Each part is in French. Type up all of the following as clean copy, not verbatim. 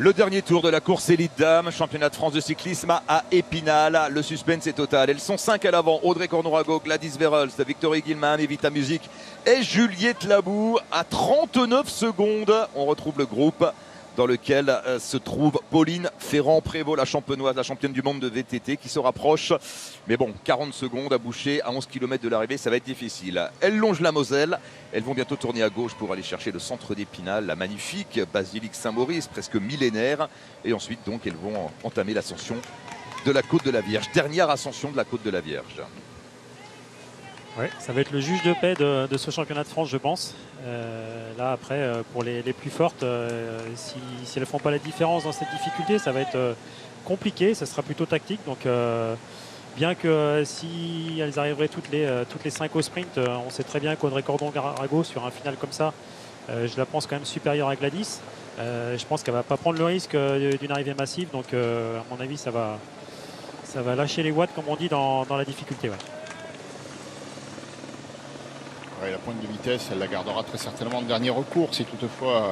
Le dernier tour de la course élite dame, championnat de France de cyclisme à Épinal. Le suspense est total. Elles sont 5 à l'avant. Audrey Cornorago, Gladys Verhulst, Victory Gilman, Evita Music et Juliette Labou à 39 secondes. On retrouve le groupe dans lequel se trouve Pauline Ferrand-Prévot, la champenoise, la championne du monde de VTT qui se rapproche. Mais bon, 40 secondes à boucher à 11 km de l'arrivée, ça va être difficile. Elles longent la Moselle. Elles vont bientôt tourner à gauche pour aller chercher le centre d'Épinal, la magnifique basilique Saint-Maurice, presque millénaire. Et ensuite, donc, elles vont entamer l'ascension de la Côte de la Vierge. Dernière ascension de la Côte de la Vierge. Ouais, ça va être le juge de paix de ce championnat de France, je pense. Là, après, pour les plus fortes, si elles ne font pas la différence dans cette difficulté, ça va être compliqué. Ça sera plutôt tactique. Donc, bien que si elles arriveraient toutes les 5 au sprint, on sait très bien qu'Audrey Cordon-Rago, sur un final comme ça, je la pense quand même supérieure à Gladys. Je pense qu'elle ne va pas prendre le risque d'une arrivée massive. Donc, à mon avis, ça va lâcher les watts, comme on dit, dans la difficulté. Ouais. Ouais, la pointe de vitesse, elle la gardera très certainement en dernier recours si toutefois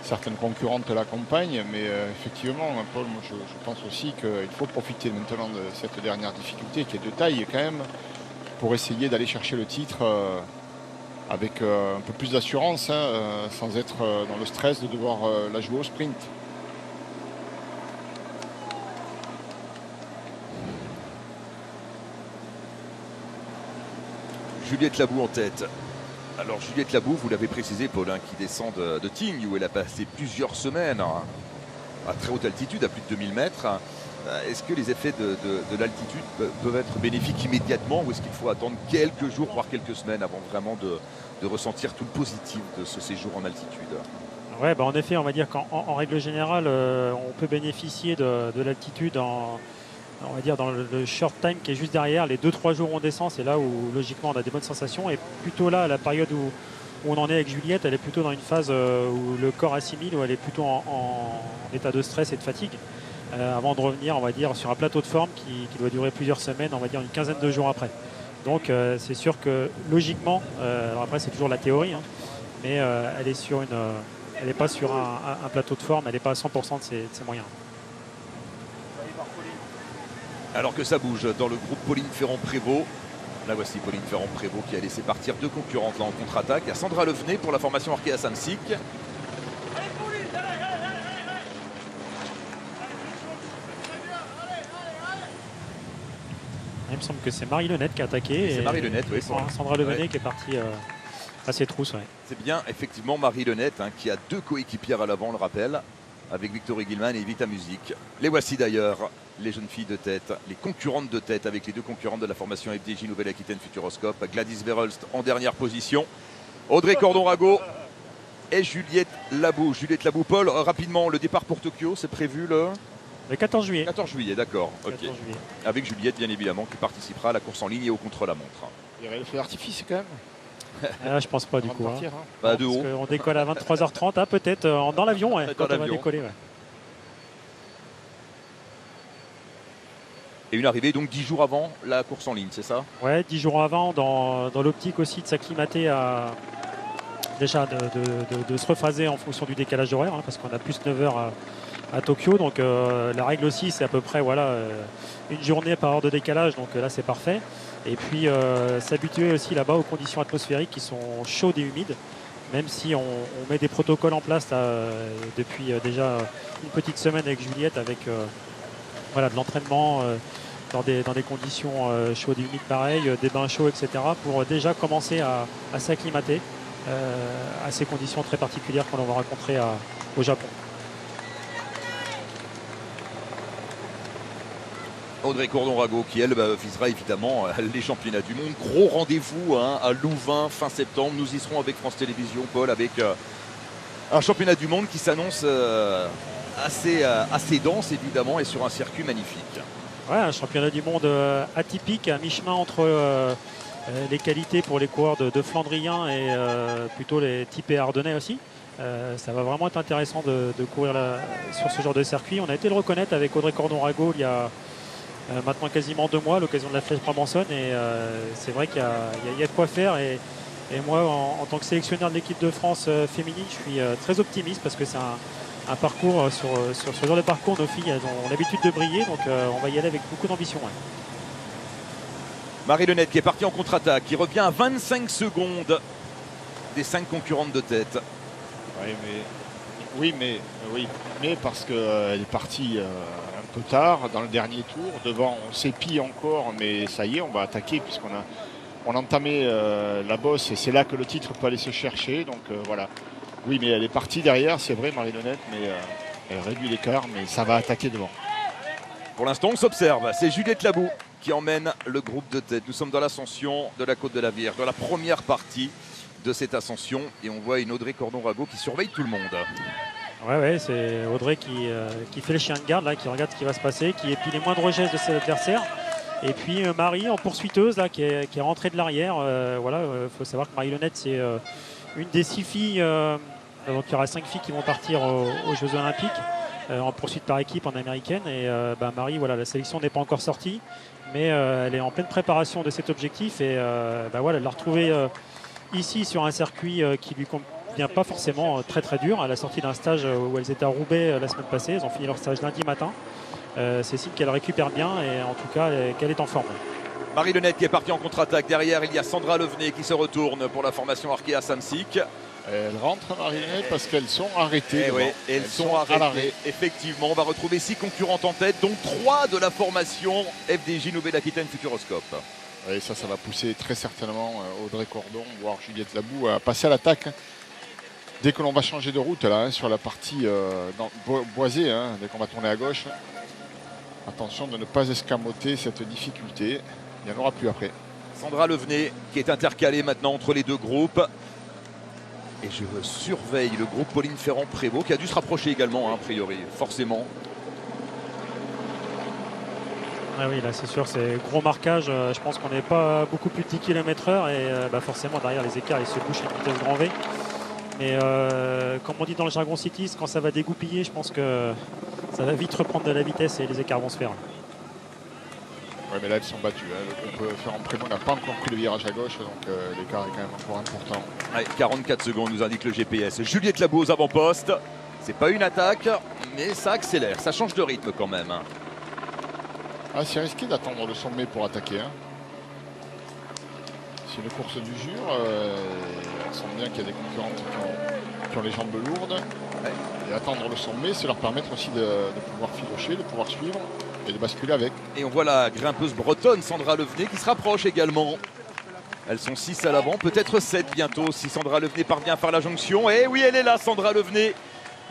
certaines concurrentes l'accompagnent. Mais effectivement, Paul, moi, je pense aussi qu'il faut profiter maintenant de cette dernière difficulté qui est de taille quand même pour essayer d'aller chercher le titre avec un peu plus d'assurance, sans être dans le stress de devoir la jouer au sprint. Juliette Labou en tête. Alors Juliette Labou, vous l'avez précisé, Paul, qui descend de Tignes, où elle a passé plusieurs semaines à très haute altitude, à plus de 2000 mètres. Est-ce que les effets de l'altitude peuvent être bénéfiques immédiatement, ou est-ce qu'il faut attendre quelques jours, voire quelques semaines, avant vraiment de ressentir tout le positif de ce séjour en altitude? Ouais, bah en effet, on va dire qu'en règle générale, on peut bénéficier de l'altitude on va dire dans le short time qui est juste derrière, les 2-3 jours on descend, c'est là où logiquement on a des bonnes sensations. Et plutôt là, la période où on en est avec Juliette, elle est plutôt dans une phase où le corps assimile, où elle est plutôt en état de stress et de fatigue, avant de revenir, on va dire, sur un plateau de forme qui doit durer plusieurs semaines, on va dire une quinzaine de jours après. Donc c'est sûr que logiquement, alors après c'est toujours la théorie, mais elle n'est pas sur un plateau de forme, elle n'est pas à 100% de ses moyens. Alors que ça bouge dans le groupe Pauline Ferrand-Prévot. Là voici Pauline Ferrand-Prévot qui a laissé partir deux concurrentes là en contre-attaque. Il y a Sandra Levenet pour la formation Arkea Samsic. Il me semble que c'est Marie Lenette qui a attaqué. C'est Marie Lenette, oui. Sandra Levenet qui est partie à ses trousses. Ouais. C'est bien effectivement Marie Lenette qui a deux coéquipières à l'avant, on le rappelle, avec Victory Gilman et Evita Music. Les voici d'ailleurs, les jeunes filles de tête, les concurrentes de tête, avec les deux concurrentes de la formation FDJ Nouvelle-Aquitaine Futuroscope. Gladys Verhulst en dernière position. Audrey Cordon-Rago et Juliette Labou. Juliette Labou, Paul, rapidement, le départ pour Tokyo, c'est prévu le 14 juillet. 14 juillet, d'accord. Okay. Avec Juliette, bien évidemment, qui participera à la course en ligne et au contre-la-montre. Il y aurait le feu d'artifice quand même. Ah, je pense pas du coup. Partir, Pas de haut. On décolle à 23h30, peut-être dans l'avion, quand on va décoller. Ouais. Et une arrivée donc 10 jours avant la course en ligne, c'est ça? Ouais, 10 jours avant, dans l'optique aussi de s'acclimater à déjà de se rephaser en fonction du décalage horaire, parce qu'on a plus 9 heures à Tokyo. Donc la règle aussi, c'est à peu près une journée par heure de décalage, donc là c'est parfait. Et puis s'habituer aussi là-bas aux conditions atmosphériques qui sont chaudes et humides, même si on met des protocoles en place depuis déjà une petite semaine avec Juliette, avec de l'entraînement dans des conditions chaudes et humides pareilles, des bains chauds, etc., pour déjà commencer à s'acclimater à ces conditions très particulières qu'on va rencontrer au Japon. Audrey Cordon-Rago qui, elle, visera évidemment les championnats du monde. Gros rendez-vous à Louvain fin septembre. Nous y serons avec France Télévisions, Paul, avec un championnat du monde qui s'annonce assez dense, évidemment, et sur un circuit magnifique. Ouais, un championnat du monde atypique, à mi-chemin entre les qualités pour les coureurs de Flandriens et plutôt les typés ardennais aussi. Ça va vraiment être intéressant de courir sur ce genre de circuit. On a été le reconnaître avec Audrey Cordon-Rago il y a maintenant quasiment 2 mois à l'occasion de la Flèche Brabançonne, et c'est vrai qu'il y a de quoi faire, et moi en tant que sélectionneur de l'équipe de France féminine, je suis très optimiste parce que c'est un parcours sur ce genre de parcours. Nos filles, elles ont l'habitude de briller, donc on va y aller avec beaucoup d'ambition. Ouais. Marie Lenette qui est partie en contre-attaque, qui revient à 25 secondes des 5 concurrentes de tête. Oui, mais parce qu'elle est partie un peu tard dans le dernier tour. Devant, on s'épie encore, mais ça y est, on va attaquer puisqu'on a entamé la bosse et c'est là que le titre peut aller se chercher. Donc voilà. Oui, mais elle est partie derrière, c'est vrai, Marie Lenette, mais elle réduit l'écart, mais ça va attaquer devant. Pour l'instant, on s'observe. C'est Juliette Labou qui emmène le groupe de tête. Nous sommes dans l'ascension de la Côte de la Vierge, dans la première partie de cette ascension. Et on voit une Audrey Cordon-Rago qui surveille tout le monde. Ouais, c'est Audrey qui fait le chien de garde, là, qui regarde ce qui va se passer, qui épie les moindres gestes de ses adversaires. Et puis Marie en poursuiteuse, là, qui est rentrée de l'arrière. Voilà, faut savoir que Marie Lenette, c'est une des 6 filles. Donc il y aura 5 filles qui vont partir aux Jeux Olympiques en poursuite par équipe en américaine. Et Marie, voilà, la sélection n'est pas encore sortie, mais elle est en pleine préparation de cet objectif. Et voilà, elle l'a retrouvée ici sur un circuit qui lui convient pas forcément très dur. Elle a sorti d'un stage où elles étaient à Roubaix la semaine passée. Elles ont fini leur stage lundi matin. C'est signe qu'elle récupère bien et en tout cas qu'elle est en forme. Marie Lenette qui est partie en contre-attaque. Derrière, il y a Sandra Levenet qui se retourne pour la formation Arkea Samsic. Elles rentrent, Marie Lenette, parce qu'elles sont arrêtées. Elles sont arrêtées. Effectivement, on va retrouver 6 concurrentes en tête, dont 3 de la formation FDJ Nouvelle-Aquitaine Futuroscope. Et ça va pousser très certainement Audrey Cordon, voire Juliette Labou, à passer à l'attaque. Dès que l'on va changer de route, là, sur la partie boisée, dès qu'on va tourner à gauche, attention de ne pas escamoter cette difficulté. Il n'y en aura plus après. Sandra Levenet qui est intercalée maintenant entre les deux groupes. Et je surveille le groupe Pauline Ferrand-Prévot qui a dû se rapprocher également, a priori, forcément. Ah oui, là c'est sûr, c'est gros marquage. Je pense qu'on n'est pas beaucoup plus de 10 km/h et forcément derrière les écarts ils se bouchent à une vitesse grand V. Mais comme on dit dans le jargon cycliste, quand ça va dégoupiller, je pense que ça va vite reprendre de la vitesse et les écarts vont se faire. Oui, mais là elles sont battues. Le groupe Ferrand-Prévot n'a pas encore pris le virage à gauche, donc l'écart est quand même encore important. Allez, 44 secondes nous indique le GPS. Juliette Labou aux avant-postes. C'est pas une attaque, mais ça accélère, ça change de rythme quand même. C'est risqué d'attendre le sommet pour attaquer. C'est une course d'usure. On sent bien qu'il y a des concurrentes qui ont les jambes lourdes. Ouais. Et attendre le sommet, c'est leur permettre aussi de pouvoir filocher, de pouvoir suivre et de basculer avec. Et on voit la grimpeuse bretonne Sandra Levenet qui se rapproche également. Elles sont 6 à l'avant, peut-être 7 bientôt si Sandra Levenet parvient à faire la jonction. Et oui, elle est là, Sandra Levenet.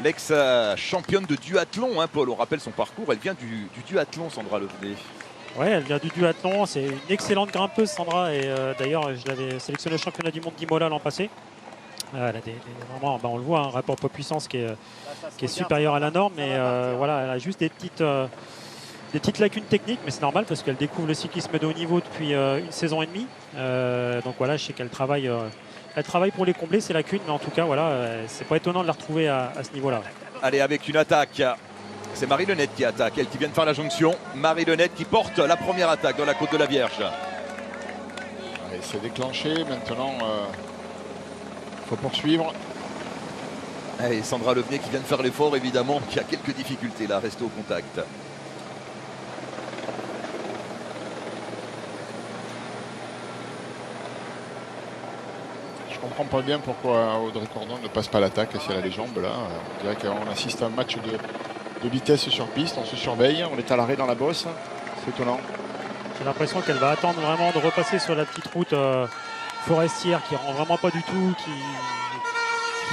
L'ex-championne de duathlon, Paul, on rappelle son parcours, elle vient du duathlon, Sandra Levenet. Oui, elle vient du duathlon, c'est une excellente grimpeuse, Sandra, et d'ailleurs je l'avais sélectionnée au championnat du monde d'Imola l'an passé. Elle a vraiment, on le voit, un rapport poids-puissance qui est supérieur à la norme, mais voilà, elle a juste des petites lacunes techniques, mais c'est normal parce qu'elle découvre le cyclisme de haut niveau depuis une saison et demie. Donc voilà, je sais qu'elle travaille. Elle travaille pour les combler, ces lacunes, mais en tout cas, voilà, c'est pas étonnant de la retrouver à ce niveau-là. Allez, avec une attaque. C'est Marie Lenette qui attaque, elle qui vient de faire la jonction. Marie Lenette qui porte la première attaque dans la Côte de la Vierge. C'est déclenché, maintenant il faut poursuivre. Et Sandra Levenet qui vient de faire l'effort, évidemment, qui a quelques difficultés là, à rester au contact. Je comprends pas bien pourquoi Audrey Cordon ne passe pas l'attaque si elle a les jambes là. On dirait qu'on assiste à un match de vitesse sur piste, on se surveille, on est à l'arrêt dans la bosse, c'est étonnant. J'ai l'impression qu'elle va attendre vraiment de repasser sur la petite route forestière qui rend vraiment pas du tout, qui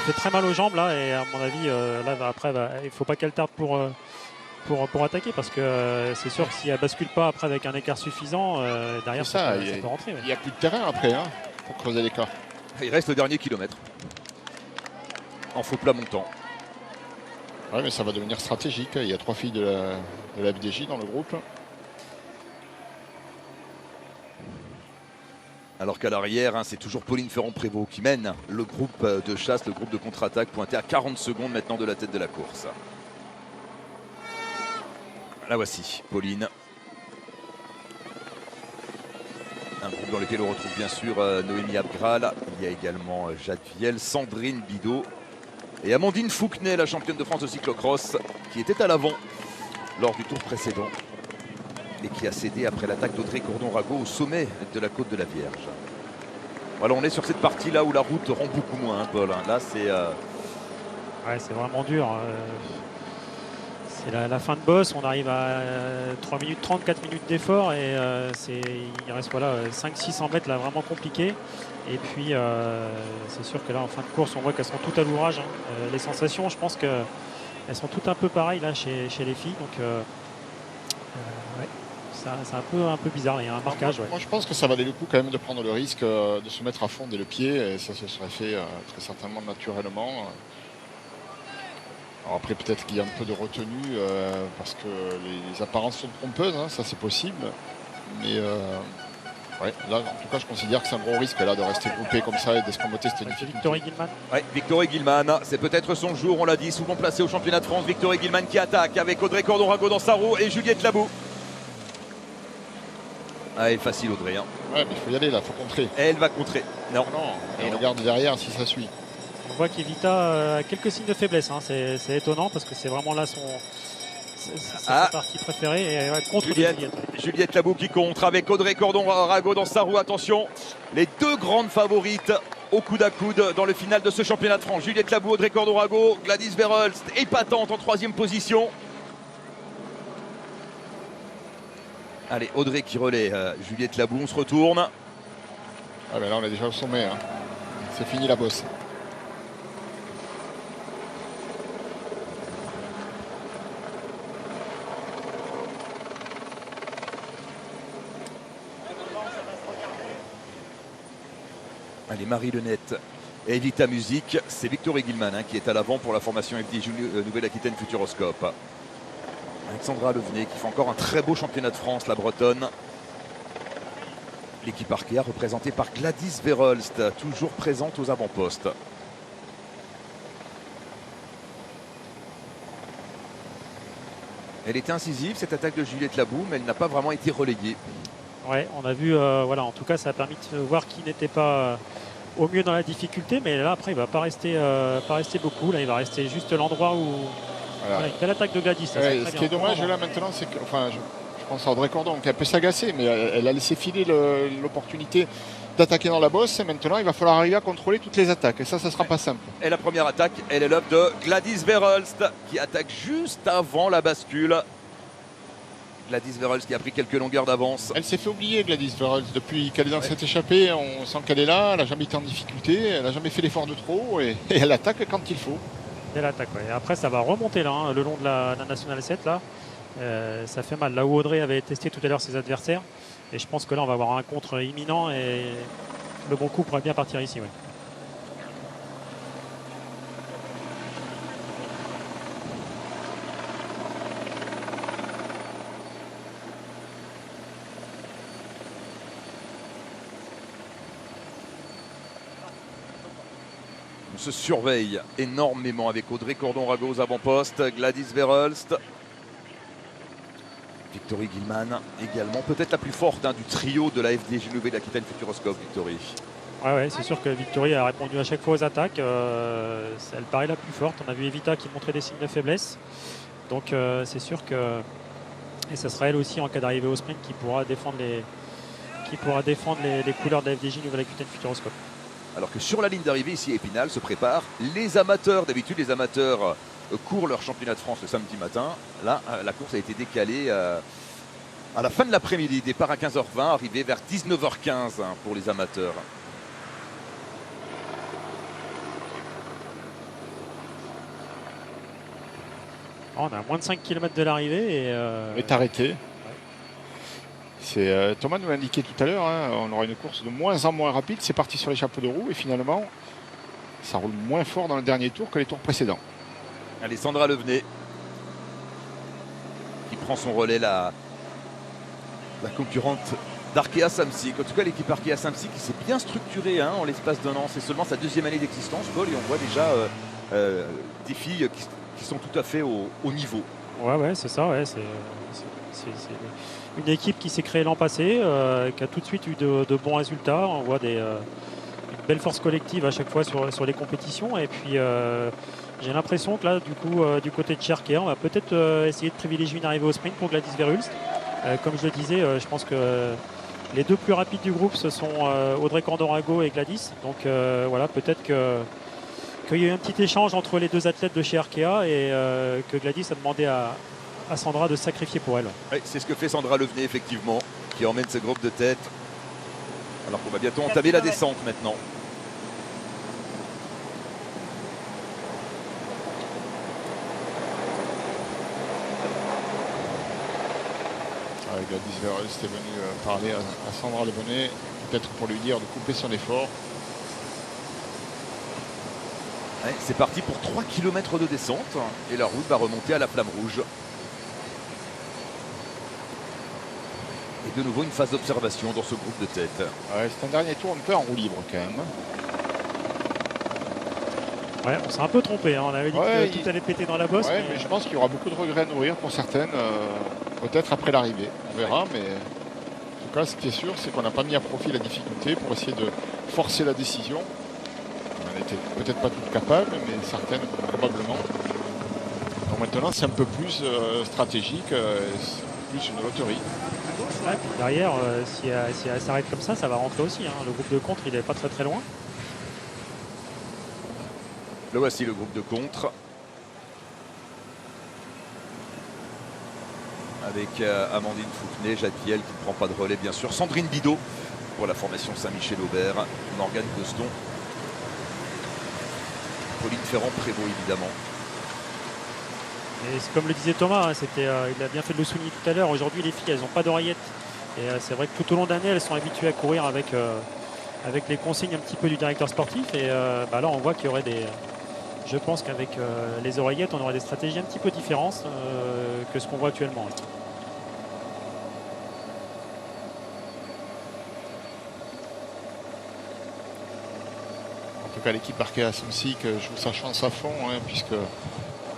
fait très mal aux jambes là, et à mon avis là après il faut pas qu'elle tarde pour attaquer, parce que c'est sûr que si elle bascule pas après avec un écart suffisant, derrière ça peut rentrer. Il n'y a plus de terrain après pour creuser l'écart. Il reste le dernier kilomètre en faux plat montant. Oui, mais ça va devenir stratégique. Il y a 3 filles de la FDJ dans le groupe. Alors qu'à l'arrière, c'est toujours Pauline Ferrand-Prévot qui mène le groupe de chasse, le groupe de contre-attaque, pointé à 40 secondes maintenant de la tête de la course. La voici, Pauline. Un groupe dans lequel on retrouve bien sûr Noémie Abgral. Il y a également Jade Viel, Sandrine Bidot Et Amandine Fouquenet, la championne de France de cyclocross, qui était à l'avant lors du tour précédent et qui a cédé après l'attaque d'Audrey Cordon-Rago au sommet de la côte de la Vierge. Voilà, on est sur cette partie là où la route rend beaucoup moins, hein, Paul. Là, c'est ouais, c'est vraiment dur. C'est la fin de boss, on arrive à 3 minutes 30, 4 minutes d'effort et il reste voilà, 500-600 mètres là vraiment compliqué. Et puis c'est sûr que là en fin de course on voit qu'elles sont toutes à l'ouvrage. Hein. Les sensations, je pense qu'elles sont toutes un peu pareilles là chez les filles. Donc ouais, c'est un peu bizarre, il y a un marquage. Ouais. Moi je pense que ça valait le coup quand même de prendre le risque de se mettre à fond dès le pied et ça se serait fait très certainement naturellement. Alors après peut-être qu'il y a un peu de retenue parce que les apparences sont trompeuses, hein, ça c'est possible. Mais ouais, là en tout cas je considère que c'est un gros risque là, de rester groupé comme ça et d'escamoter cette difficulté. Victory Gilman. ouais, Victory Gilman, c'est peut-être son jour, on l'a dit, souvent placé au championnat de France. Victory Gilman qui attaque avec Audrey Cordon-Rago dans sa roue et Juliette Labou. Ah, elle est facile Audrey. Hein. Ouais, mais il faut y aller là, il faut contrer. Elle va contrer. Non. Et on regarde derrière si ça suit. On voit qu'Evita a quelques signes de faiblesse. Hein. C'est étonnant parce que c'est vraiment là sa partie préférée. Et, ouais, contre Juliette Labou qui contre avec Audrey Cordon-Rago dans sa roue. Attention, les deux grandes favorites au coude à coude dans le final de ce championnat de France. Juliette Labou, Audrey Cordon-Rago, Gladys Verhulst épatante en 3e position. Allez, Audrey qui relaie Juliette Labou, on se retourne. Ah ben là on est déjà au sommet. Hein. C'est fini la bosse. Allez, Marie Lenette et Evita Musique, c'est Victory Gilman hein, qui est à l'avant pour la formation FDJ Nouvelle-Aquitaine Futuroscope. Alexandra Levenet qui fait encore un très beau championnat de France, la Bretonne. L'équipe Arkea représentée par Gladys Verhulst, toujours présente aux avant-postes. Elle était incisive cette attaque de Juliette Labou, mais elle n'a pas vraiment été relayée. Ouais, on a vu, voilà, en tout cas ça a permis de voir qui n'était pas au mieux dans la difficulté, mais là après il va pas rester beaucoup, là il va rester juste l'endroit où voilà, une belle attaque de Gladys. Ça, ouais, ce qui est dommage là maintenant, c'est que, enfin, je pense à Audrey Cordon qui est un peu s'agacer, mais elle a laissé filer l'opportunité d'attaquer dans la bosse et maintenant il va falloir arriver à contrôler toutes les attaques et ça sera pas simple. Et la première attaque, elle est l'œuvre de Gladys Verhulst qui attaque juste avant la bascule. Gladys Verhulst qui a pris quelques longueurs d'avance. Elle s'est fait oublier Gladys Verhulst depuis qu'elle est dans cette échappée, on sent qu'elle est là, elle n'a jamais été en difficulté, elle n'a jamais fait l'effort de trop et elle attaque quand il faut. Elle attaque, ouais. Et après ça va remonter là, hein, le long de la Nationale 7 là. Ça fait mal. Là où Audrey avait testé tout à l'heure ses adversaires. Et je pense que là on va avoir un contre imminent et le bon coup pourrait bien partir ici. Ouais. On se surveille énormément avec Audrey Cordon-Rago aux avant-postes, Gladys Verhulst. Victory Gilman également, peut-être la plus forte hein, du trio de la FDJ Nouvelle-Aquitaine Futuroscope, Victory. Ouais, c'est sûr que Victory a répondu à chaque fois aux attaques. Elle paraît la plus forte. On a vu Evita qui montrait des signes de faiblesse. Donc c'est sûr que. Et ça sera elle aussi en cas d'arrivée au sprint qui pourra défendre les couleurs de la FDJ Nouvelle-Aquitaine Futuroscope. Alors que sur la ligne d'arrivée ici à Épinal se préparent les amateurs. D'habitude les amateurs courent leur championnat de France le samedi matin. Là la course a été décalée à la fin de l'après-midi. Départ à 15h20, arrivée vers 19h15 hein, pour les amateurs. On a moins de 5 km de l'arrivée et est arrêté. Thomas nous l'a indiqué tout à l'heure, hein, on aura une course de moins en moins rapide. C'est parti sur les chapeaux de roue et finalement, ça roule moins fort dans le dernier tour que les tours précédents. Allez, Sandra Levenet qui prend son relais, la concurrente d'Arkea Samsic. En tout cas, l'équipe Arkea Samsic qui s'est bien structurée hein, en l'espace d'un an. C'est seulement sa 2e année d'existence, Paul, et on voit déjà des filles qui sont tout à fait au niveau. Ouais, c'est ça. Ouais, c'est une équipe qui s'est créée l'an passé, qui a tout de suite eu de bons résultats. On voit une belle force collective à chaque fois sur les compétitions. Et puis j'ai l'impression que là, du coup, du côté de Cherkea, on va peut-être essayer de privilégier une arrivée au sprint pour Gladys Verhulst. Comme je le disais, je pense que les deux plus rapides du groupe, ce sont Audrey Cordorago et Gladys. Donc voilà, peut-être qu'il y a eu un petit échange entre les deux athlètes de chez Arkea et que Gladys a demandé à Sandra de se sacrifier pour elle. Oui, c'est ce que fait Sandra Levenet, effectivement, qui emmène ce groupe de tête. Alors qu'on va bientôt entamer la descente maintenant. Gladys Verhulst est venue parler à Sandra Levenet, peut-être pour lui dire de couper son effort. Ouais, c'est parti pour 3 km de descente et la route va remonter à la flamme rouge. Et de nouveau une phase d'observation dans ce groupe de tête. Ouais, c'est un dernier tour un peu en roue libre quand même. Ouais, on s'est un peu trompé, hein. On avait dit que tout allait péter dans la bosse. Ouais, mais je pense qu'il y aura beaucoup de regrets à nourrir pour certaines, peut-être après l'arrivée. On verra, mais en tout cas, ce qui est sûr, c'est qu'on n'a pas mis à profit la difficulté pour essayer de forcer la décision. On n'était peut-être pas toutes capables, mais certaines probablement. Donc maintenant, c'est un peu plus stratégique, plus une loterie. Ouais, puis derrière, si elle s'arrête comme ça va rentrer aussi, hein. Le groupe de contre, il n'est pas très loin. Le voici, le groupe de contre. Avec Amandine Fouquenet, Jade Viel qui ne prend pas de relais, bien sûr. Sandrine Bidot pour la formation Saint-Michel-Aubert. Morgane Coston. Pauline Ferrand-Prévot, évidemment. Et comme le disait Thomas, hein, il a bien fait de le souligner tout à l'heure. Aujourd'hui, les filles, elles n'ont pas d'oreillettes. Et c'est vrai que tout au long d'année, elles sont habituées à courir avec les consignes un petit peu du directeur sportif. Et là, on voit qu'il y aurait des... Je pense qu'avec les oreillettes, on aurait des stratégies un petit peu différentes que ce qu'on voit actuellement. En tout cas, l'équipe Arkea Samsic joue sa chance à fond, hein, puisque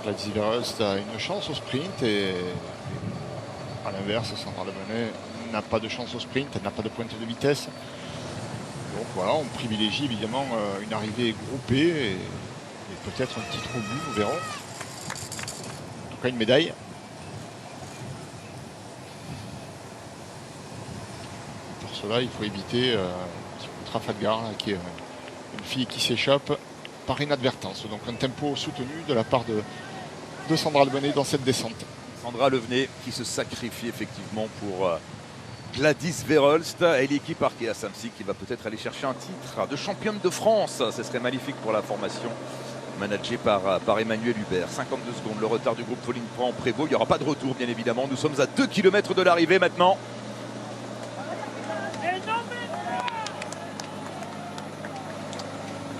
Gladys Verhulst a une chance au sprint et à l'inverse, Sandra Levenet n'a pas de chance au sprint, elle n'a pas de pointe de vitesse. Donc voilà, on privilégie évidemment une arrivée groupée et peut-être un petit trou but, nous verrons. En tout cas, une médaille. Pour cela, il faut éviter Trafalgar, qui est une fille qui s'échappe par inadvertance. Donc un tempo soutenu de la part de Sandra Levenet dans cette descente. Sandra Levenet qui se sacrifie effectivement pour Gladys Verhulst et l'équipe Arkea Samsic qui va peut-être aller chercher un titre de championne de France. Ce serait magnifique pour la formation. Managé par Emmanuel Hubert. 52 secondes, le retard du groupe Pauline Ferrand-Prévot. Il n'y aura pas de retour, bien évidemment. Nous sommes à 2 km de l'arrivée maintenant.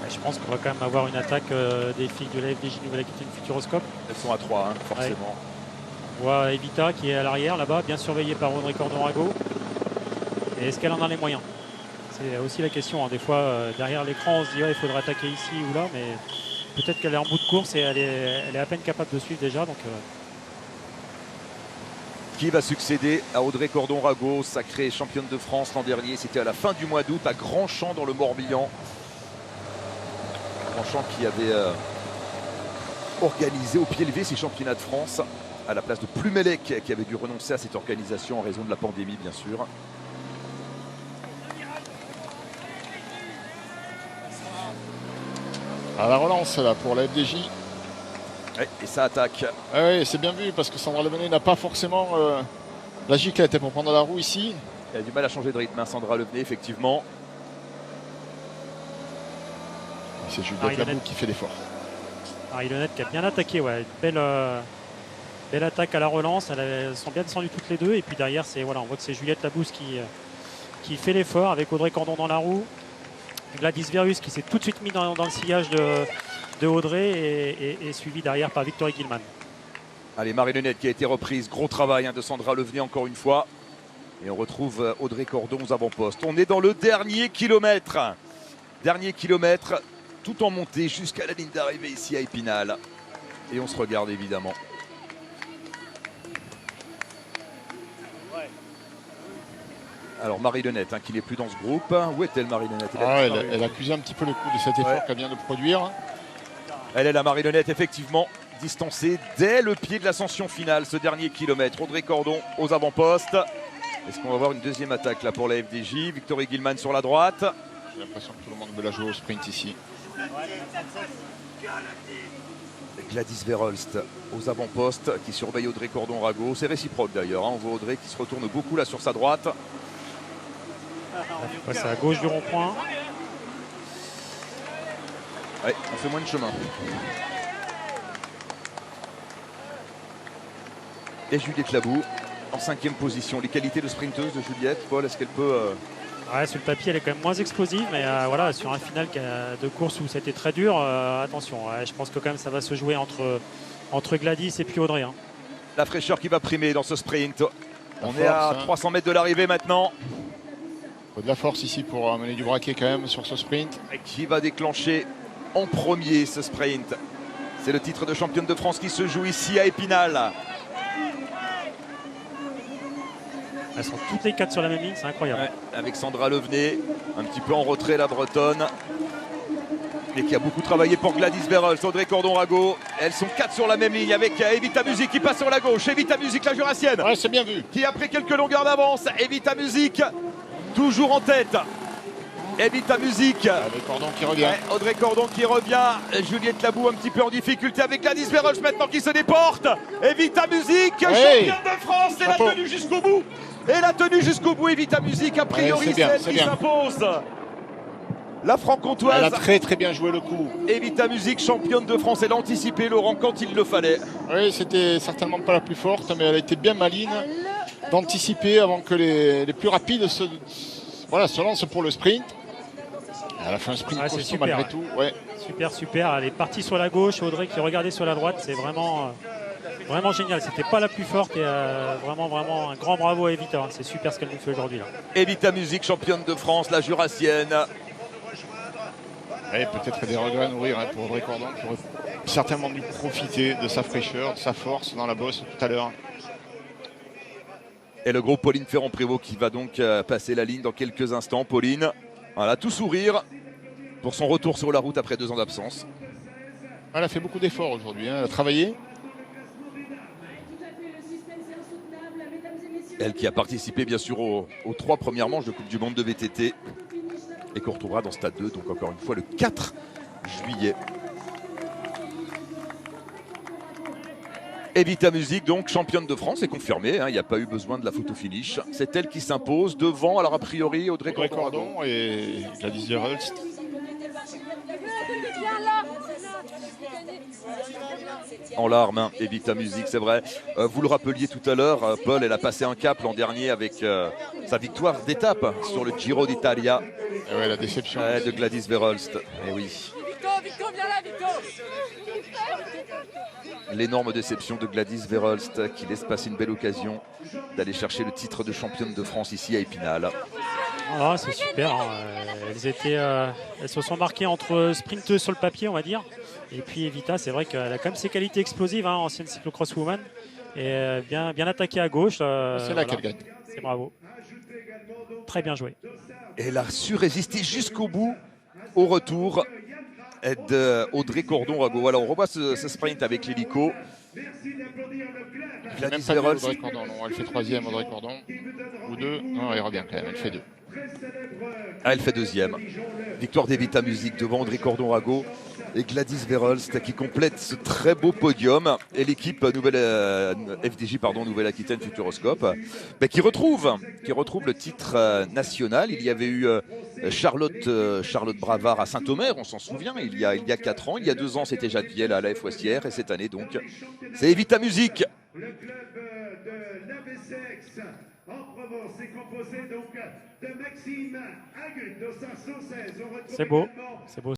Je pense qu'on va quand même avoir une attaque des filles de la FDJ Nouvelle-Aquitaine Futuroscope. Elles sont à 3, hein, forcément. Ouais. On voit Evita qui est à l'arrière là-bas, bien surveillée par Audrey Cordorago. Et est-ce qu'elle en a les moyens? C'est aussi la question, hein. Des fois, derrière l'écran, on se dit il faudrait attaquer ici ou là, mais peut-être qu'elle est en bout de course et elle est à peine capable de suivre déjà. Donc, Qui va succéder à Audrey Cordon-Rago, sacrée championne de France l'an dernier? C'était à la fin du mois d'août à Grandchamp dans le Morbihan. Grandchamp qui avait organisé au pied levé ces championnats de France à la place de Plumelec qui avait dû renoncer à cette organisation en raison de la pandémie, bien sûr. À la relance là pour la FDJ. Ouais, et ça attaque. Ah oui, c'est bien vu parce que Sandra Levenet n'a pas forcément la giclette pour prendre la roue ici. Elle a du mal à changer de rythme, hein, Sandra Levenet, effectivement. C'est Juliette Labou qui fait l'effort. Marie-Lenette qui a bien attaqué, ouais. Belle attaque à la relance. Elles sont bien descendues toutes les deux. Et puis derrière, on voit que c'est Juliette Labousse qui fait l'effort avec Audrey Cordon dans la roue. Gladys Verhulst qui s'est tout de suite mis dans le sillage de Audrey et suivi derrière par Victory Gilman. Allez, Marie-Lenette qui a été reprise. Gros travail de Sandra Levenet encore une fois. Et on retrouve Audrey Cordon aux avant-postes. On est dans le dernier kilomètre. Dernier kilomètre, tout en montée jusqu'à la ligne d'arrivée ici à Épinal. Et on se regarde évidemment. Alors Marie-Lenette qui n'est plus dans ce groupe. Où est-elle Marie-Lenette? Elle accusait un petit peu le coup de cet effort qu'elle vient de produire. Elle est la Marie-Lenette effectivement distancée dès le pied de l'ascension finale, ce dernier kilomètre. Audrey Cordon aux avant-postes. Est-ce qu'on va avoir une deuxième attaque là pour la FDJ? Victory Gilman sur la droite. J'ai l'impression que tout le monde veut la jouer au sprint ici. Gladys Verhulst aux avant-postes qui surveille Audrey Cordon-Rago. C'est réciproque d'ailleurs. On voit Audrey qui se retourne beaucoup là sur sa droite. C'est à gauche du rond-point. Ouais, on fait moins de chemin. Et Juliette Labou en 5e position. Les qualités de sprinteuse de Juliette, Paul, est-ce qu'elle peut... Ouais, sur le papier, elle est quand même moins explosive, mais voilà, sur un final de course où c'était très dur, attention, je pense que quand même ça va se jouer entre Gladys et puis Audrey. La fraîcheur qui va primer dans ce sprint. On est à 300 mètres de l'arrivée maintenant. Il faut de la force ici pour amener du braquet quand même sur ce sprint. Et qui va déclencher en premier ce sprint? C'est le titre de championne de France qui se joue ici à Épinal. Elles sont toutes les 4 sur la même ligne, c'est incroyable. Ouais, avec Sandra Levenet, un petit peu en retrait la Bretonne. Et qui a beaucoup travaillé pour Gladys Verhulst, Audrey Cordon-Rago. Elles sont 4 sur la même ligne avec Evita Music qui passe sur la gauche. Evita Music, la Jurassienne. Ouais, c'est bien vu. Qui a pris quelques longueurs d'avance. Evita Music, toujours en tête. Evita Music. Audrey Cordon qui revient. Ouais, Audrey Cordon qui revient. Juliette Labou un petit peu en difficulté avec Gladys Verhulst maintenant qui se déporte. Evita Music, championne de France. C'est la tenue jusqu'au bout. Et la tenue jusqu'au bout, Evita Music, a priori, c'est elle qui s'impose. La franc-comtoise. Elle a très très bien joué le coup. Evita Music, championne de France, elle a anticipé Laurent quand il le fallait. Oui, c'était certainement pas la plus forte, mais elle a été bien maligne d'anticiper avant que les plus rapides se lancent pour le sprint. Elle a fait un sprint costaud malgré tout. Ouais. Super. Elle est partie sur la gauche, Audrey qui regardait sur la droite, c'est vraiment génial. C'était pas la plus forte et vraiment un grand bravo à Evita. C'est super ce qu'elle nous fait aujourd'hui là. Evita Music, championne de France, la Jurassienne. Et peut-être des regrets à nourrir pour Audrey Cordon qui aurait certainement dû profiter de sa fraîcheur, de sa force dans la bosse tout à l'heure. Et le groupe Pauline Ferrand-Prévot qui va donc passer la ligne dans quelques instants. Pauline, voilà, tout sourire pour son retour sur la route après 2 ans d'absence. Elle a fait beaucoup d'efforts aujourd'hui, elle a travaillé. Elle qui a participé bien sûr aux 3 premières manches de Coupe du Monde de VTT. Et qu'on retrouvera dans Stade 2, donc encore une fois le 4 juillet. Evita Music, donc championne de France, est confirmée. Il n'y a pas eu besoin de la photo finish. C'est elle qui s'impose devant, alors a priori, Audrey Cordon et Gladys Verhulst. En larmes, Evita Music, c'est vrai. Vous le rappeliez tout à l'heure, Paul, elle a passé un cap l'an dernier avec sa victoire d'étape sur le Giro d'Italia. Ouais, la déception de Gladys Verhulst. Et oui. Victor, viens là, Victor. L'énorme déception de Gladys Verhulst qui laisse passer une belle occasion d'aller chercher le titre de championne de France ici à Épinal. Ah, c'est super. Elles se sont marquées entre sprinteuses sur le papier, on va dire. Et puis Evita, c'est vrai qu'elle a quand même ses qualités explosives, ancienne cyclocross-woman. Et bien attaquée à gauche. C'est là qu'elle gagne. C'est bravo. Très bien joué. Elle a su résister jusqu'au bout au retour d'Audrey Cordon-Rago. Voilà, on revoit ce sprint avec l'hélico. Gladys Verhulst. Audrey Cordon, non, elle fait 3e, Audrey Cordon. Ou 2. Non, elle revient quand même, elle fait 2. Elle fait 2e. Victoire d'Evita Music devant Audrey Cordon-Rago et Gladys Verhulst qui complète ce très beau podium. Et l'équipe FDJ, Nouvelle-Aquitaine Futuroscope, qui retrouve le titre national. Il y avait eu Charlotte Bravard à Saint-Omer, on s'en souvient, il y a 4 ans. Il y a 2 ans, c'était Jacques Viel à la Foissière. Et cette année, donc, c'est Evita Music. Le club de l'ABCX en Provence est composé donc de Maxime Agut, de 516. C'est beau.